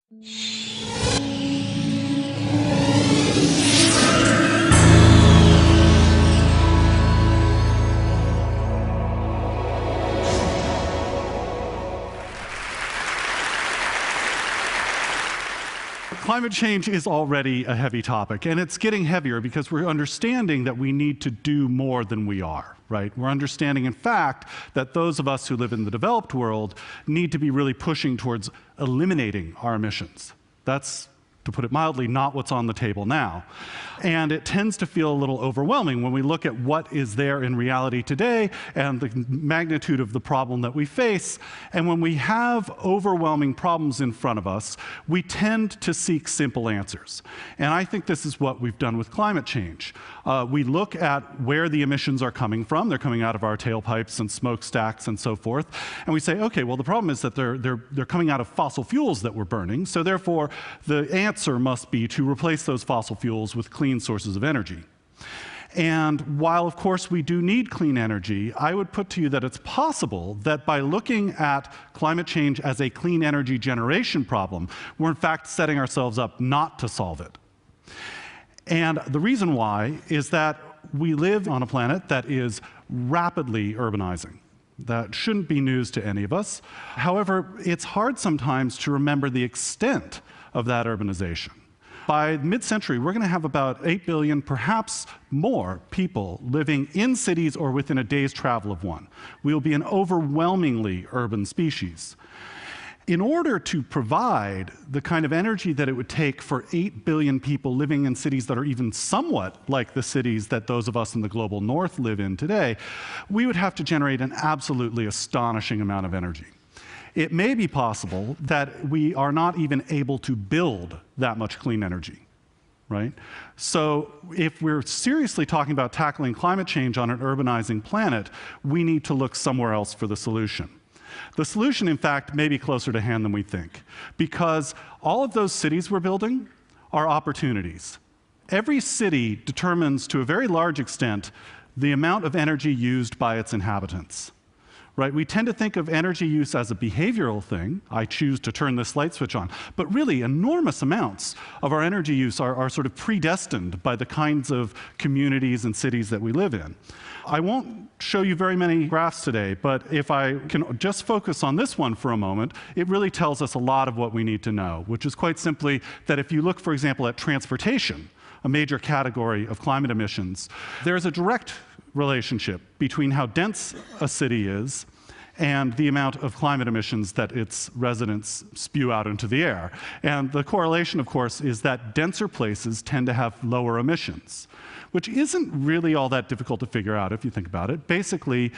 Climate change is already a heavy topic, and it's getting heavier because we're understanding that we need to do more than we are, right? We're understanding, in fact, that those of us who live in the developed world need to be really pushing towards eliminating our emissions. That's, to put it mildly, not what's on the table now. And it tends to feel a little overwhelming when we look at what is there in reality today and the magnitude of the problem that we face. And when we have overwhelming problems in front of us, we tend to seek simple answers. And I think this is what we've done with climate change. We look at where the emissions are coming from. They're coming out of our tailpipes and smokestacks and so forth. And we say, okay, well, the problem is that they're coming out of fossil fuels that we're burning. So therefore, the answer must be to replace those fossil fuels with clean sources of energy. And while, of course, we do need clean energy, I would put to you that it's possible that by looking at climate change as a clean energy generation problem, we're in fact setting ourselves up not to solve it. And the reason why is that we live on a planet that is rapidly urbanizing. That shouldn't be news to any of us. However, it's hard sometimes to remember the extent of that urbanization. By mid-century, we're going to have about 8 billion, perhaps more, people living in cities or within a day's travel of one. We'll be an overwhelmingly urban species. In order to provide the kind of energy that it would take for 8 billion people living in cities that are even somewhat like the cities that those of us in the global north live in today, we would have to generate an absolutely astonishing amount of energy. It may be possible that we are not even able to build that much clean energy, right? So if we're seriously talking about tackling climate change on an urbanizing planet, we need to look somewhere else for the solution. The solution, in fact, may be closer to hand than we think, because all of those cities we're building are opportunities. Every city determines, to a very large extent, the amount of energy used by its inhabitants. Right? We tend to think of energy use as a behavioral thing. I choose to turn this light switch on. But really, enormous amounts of our energy use are sort of predestined by the kinds of communities and cities that we live in. I won't show you very many graphs today, but if I can just focus on this one for a moment, it really tells us a lot of what we need to know, which is quite simply that if you look, for example, at transportation, a major category of climate emissions, there's a direct relationship between how dense a city is and the amount of climate emissions that its residents spew out into the air. And the correlation, of course, is that denser places tend to have lower emissions, which isn't really all that difficult to figure out if you think about it. Basically,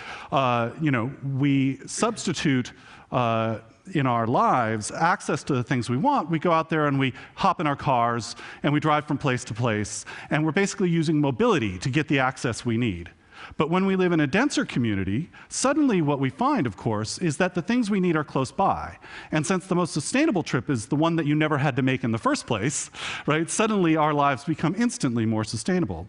we substitute in our lives access to the things we want. We go out there and we hop in our cars and we drive from place to place, and we're basically using mobility to get the access we need. But when we live in a denser community, suddenly what we find, of course, is that the things we need are close by. And since the most sustainable trip is the one that you never had to make in the first place, right, suddenly our lives become instantly more sustainable.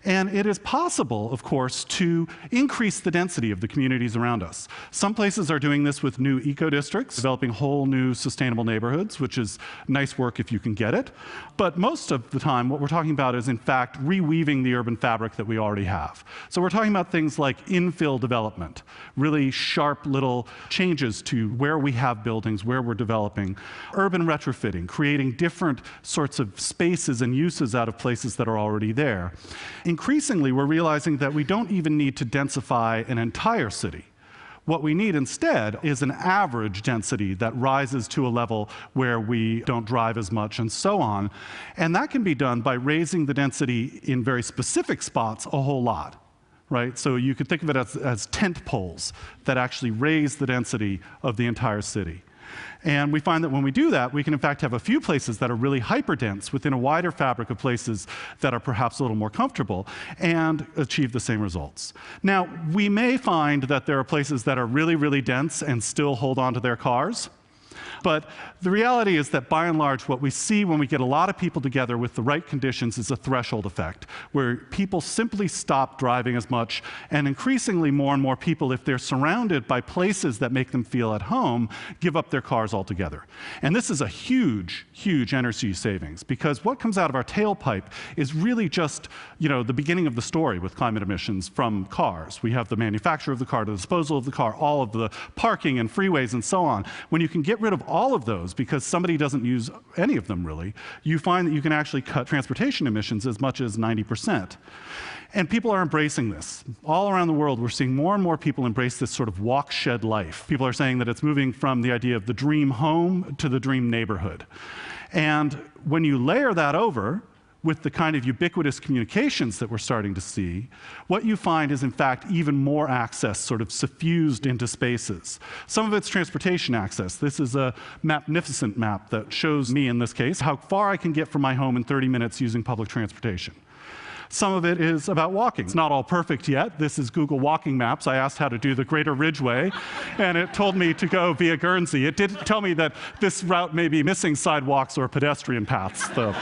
And it is possible, of course, to increase the density of the communities around us. Some places are doing this with new eco-districts, developing whole new sustainable neighborhoods, which is nice work if you can get it. But most of the time, what we're talking about is, in fact, reweaving the urban fabric that we already have. So we're talking about things like infill development, really sharp little changes to where we have buildings, where we're developing, urban retrofitting, creating different sorts of spaces and uses out of places that are already there. Increasingly, we're realizing that we don't even need to densify an entire city. What we need instead is an average density that rises to a level where we don't drive as much and so on. And that can be done by raising the density in very specific spots a whole lot, right? So you could think of it as tent poles that actually raise the density of the entire city. And we find that when we do that, we can in fact have a few places that are really hyperdense within a wider fabric of places that are perhaps a little more comfortable and achieve the same results. Now, we may find that there are places that are really, really dense and still hold on to their cars. But the reality is that by and large, what we see when we get a lot of people together with the right conditions is a threshold effect, where people simply stop driving as much, and increasingly more and more people, if they're surrounded by places that make them feel at home, give up their cars altogether. And this is a huge, huge energy savings, because what comes out of our tailpipe is really just, the beginning of the story with climate emissions from cars. We have the manufacture of the car, the disposal of the car, all of the parking and freeways and so on. When you can get rid of all of those because somebody doesn't use any of them really, you find that you can actually cut transportation emissions as much as 90%. And people are embracing this. All around the world, we're seeing more and more people embrace this sort of walk shed life. People are saying that it's moving from the idea of the dream home to the dream neighborhood. And when you layer that over with the kind of ubiquitous communications that we're starting to see, what you find is, in fact, even more access sort of suffused into spaces. Some of it's transportation access. This is a magnificent map that shows me, in this case, how far I can get from my home in 30 minutes using public transportation. Some of it is about walking. It's not all perfect yet. This is Google Walking Maps. I asked how to do the Greater Ridgeway, and it told me to go via Guernsey. It did tell me that this route may be missing sidewalks or pedestrian paths, though.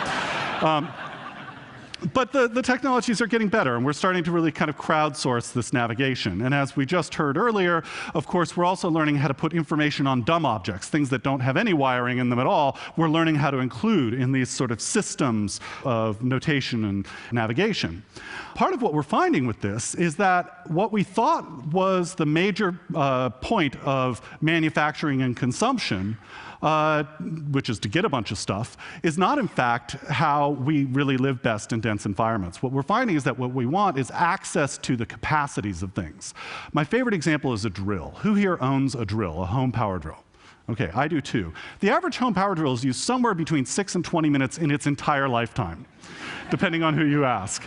But the technologies are getting better, and we're starting to really kind of crowdsource this navigation. And as we just heard earlier, of course, we're also learning how to put information on dumb objects, things that don't have any wiring in them at all. We're learning how to include in these sort of systems of notation and navigation. Part of what we're finding with this is that what we thought was the major point of manufacturing and consumption, which is to get a bunch of stuff, is not in fact how we really live best in dense environments. What we're finding is that what we want is access to the capacities of things. My favorite example is a drill. Who here owns a drill, a home power drill? Okay, I do too. The average home power drill is used somewhere between 6 and 20 minutes in its entire lifetime, depending on who you ask.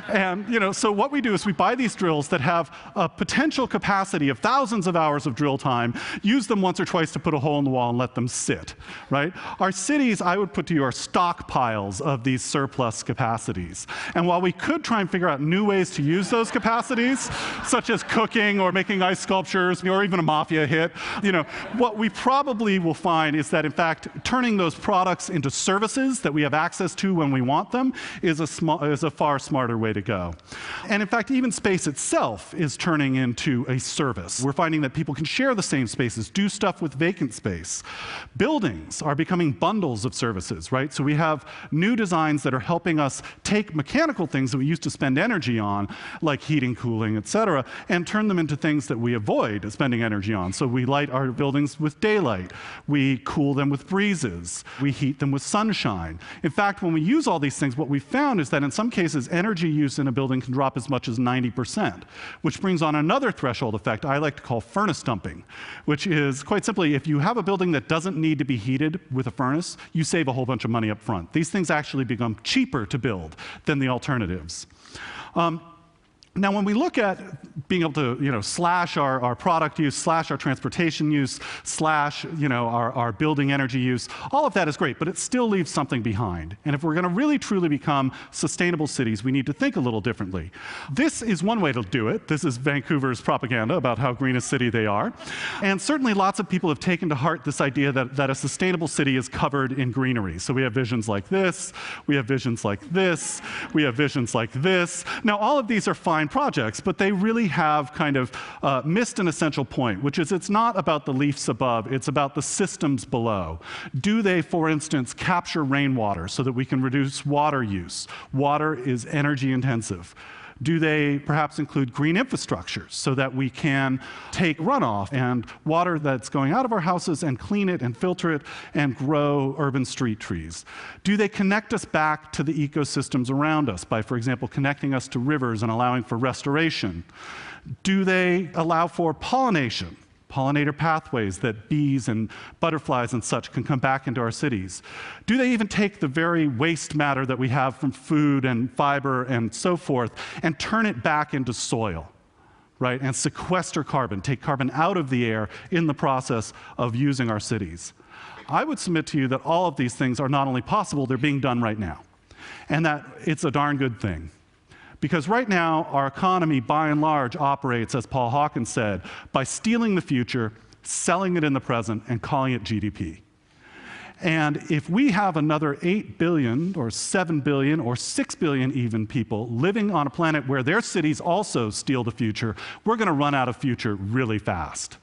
And so what we do is we buy these drills that have a potential capacity of thousands of hours of drill time, use them once or twice to put a hole in the wall and let them sit, right? Our cities, I would put to you, are stockpiles of these surplus capacities. And while we could try and figure out new ways to use those capacities, such as cooking or making ice sculptures or even a mafia hit, what we probably will find is that, in fact, turning those products into services that we have access to when we want them is a far smarter way to go. And in fact, even space itself is turning into a service. We're finding that people can share the same spaces, do stuff with vacant space. Buildings are becoming bundles of services, right? So we have new designs that are helping us take mechanical things that we used to spend energy on, like heating, cooling, et cetera, and turn them into things that we avoid spending energy on. So we light our buildings with daylight. We cool them with breezes. We heat them with sunshine. In fact, when we use all these things, what we found is that in some cases, energy use in a building can drop as much as 90%, which brings on another threshold effect I like to call furnace dumping, which is quite simply, if you have a building that doesn't need to be heated with a furnace, you save a whole bunch of money up front. These things actually become cheaper to build than the alternatives. Now, when we look at being able to, slash our product use, slash our transportation use, slash, our building energy use, all of that is great, but it still leaves something behind. And if we're going to really truly become sustainable cities, we need to think a little differently. This is one way to do it. This is Vancouver's propaganda about how green a city they are. And certainly lots of people have taken to heart this idea that a sustainable city is covered in greenery. So we have visions like this, we have visions like this, we have visions like this. Now, all of these are fine projects, but they really have kind of missed an essential point, which is it's not about the leaves above, it's about the systems below. Do they, for instance, capture rainwater so that we can reduce water use? Water is energy intensive. Do they perhaps include green infrastructure so that we can take runoff and water that's going out of our houses and clean it and filter it and grow urban street trees? Do they connect us back to the ecosystems around us by, for example, connecting us to rivers and allowing for restoration? Do they allow for pollination? Pollinator pathways that bees and butterflies and such can come back into our cities? Do they even take the very waste matter that we have from food and fiber and so forth and turn it back into soil, right? And sequester carbon, take carbon out of the air in the process of using our cities? I would submit to you that all of these things are not only possible, they're being done right now. And that it's a darn good thing. Because right now, our economy, by and large, operates, as Paul Hawkins said, by stealing the future, selling it in the present, and calling it GDP. And if we have another 8 billion or 7 billion or 6 billion even people living on a planet where their cities also steal the future, we're going to run out of future really fast.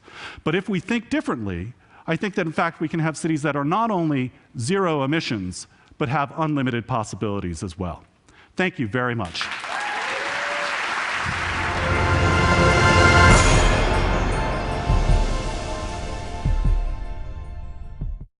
But if we think differently, I think that in fact we can have cities that are not only zero emissions, but have unlimited possibilities as well. Thank you very much.